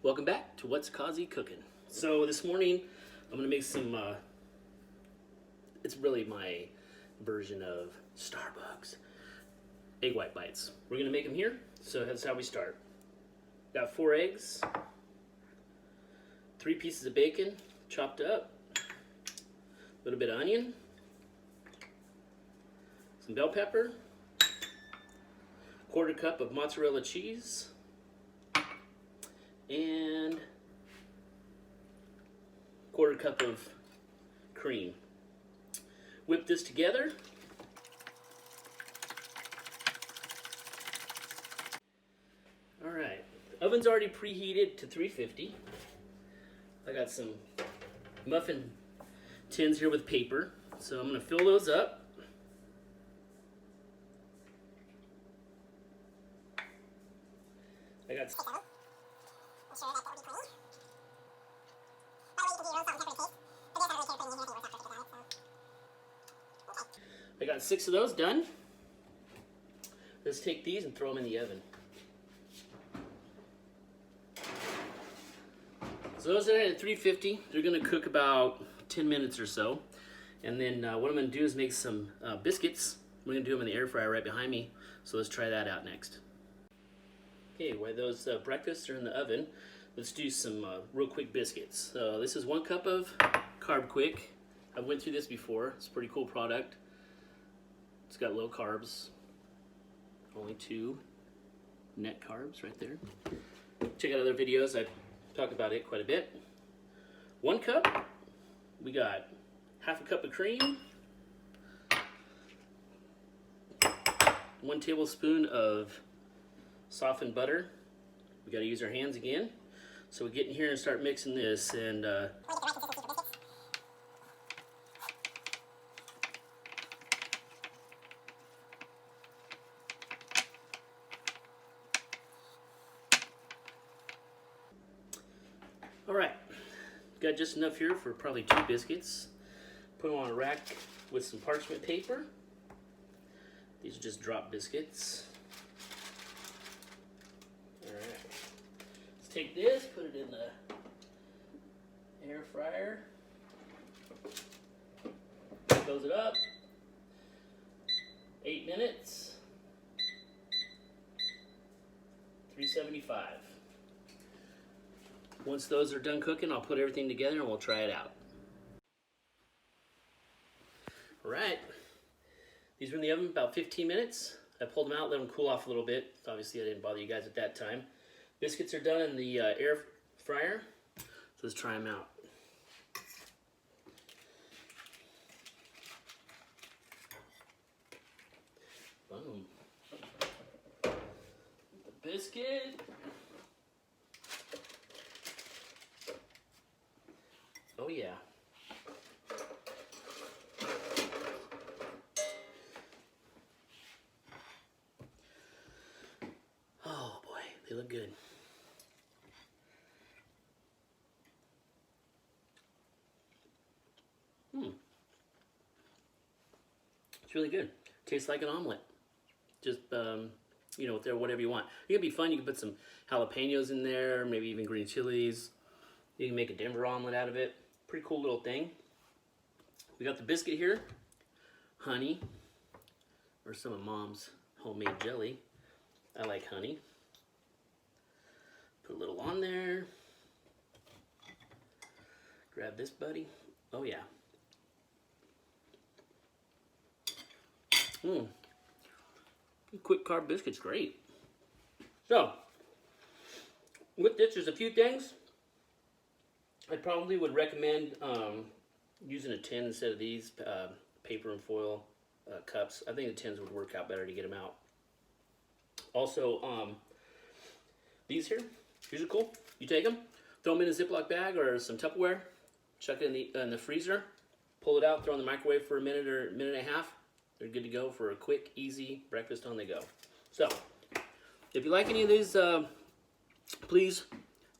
Welcome back to What's Causey Cooking. So this morning I'm gonna make some, it's really my version of Starbucks egg white bites. We're gonna make them here, so that's how we start. Got 4 eggs, 3 pieces of bacon chopped up, a little bit of onion, some bell pepper, 1/4 cup of mozzarella cheese, and 1/4 cup of cream. Whip this together. All right, oven's already preheated to 350. I got some muffin tins here with paper, so I'm gonna fill those up. I got I got 6 of those done. Let's take these and throw them in the oven. So those are at 350. They're gonna cook about 10 minutes or so. And then what I'm gonna do is make some biscuits. We're gonna do them in the air fryer right behind me. So let's try that out next. Okay, while those breakfasts are in the oven, let's do some real quick biscuits. So this is 1 cup of Carbquik. I've went through this before. It's a pretty cool product. It's got low carbs, only 2 net carbs right there. Check out other videos. I talk about it quite a bit. 1 cup. We got 1/2 cup of cream, 1 tablespoon of softened butter. We got to use our hands again. So we get in here and start mixing this, and all right, got just enough here for probably 2 biscuits. Put them on a rack with some parchment paper. These are just drop biscuits. All right, let's take this, put it in the air fryer. Close it up. 8 minutes. 375. Once those are done cooking, I'll put everything together and we'll try it out. All right, these were in the oven about 15 minutes. I pulled them out, let them cool off a little bit. Obviously, I didn't bother you guys at that time. Biscuits are done in the air fryer, so let's try them out. Boom. The biscuit. Oh yeah. Oh boy, they look good. It's really good. Tastes like an omelet. Just you know, whatever you want. It can be fun. You can put some jalapenos in there, maybe even green chilies. You can make a Denver omelet out of it. Pretty cool little thing. We got the biscuit here, honey, or some of Mom's homemade jelly. I like honey. Put a little on there. Grab this buddy. Oh yeah. Quick carb biscuit's great. So, with this, there's a few things. I probably would recommend using a tin instead of these paper and foil cups. I think the tins would work out better to get them out. Also, these are cool. You take them, throw them in a Ziploc bag or some Tupperware, chuck it in the freezer, pull it out, throw in the microwave for a minute or a minute and a half. They're good to go for a quick, easy breakfast on the go. So, if you like any of these, please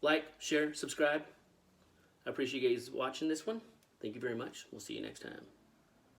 like, share, subscribe. I appreciate you guys watching this one. Thank you very much. We'll see you next time.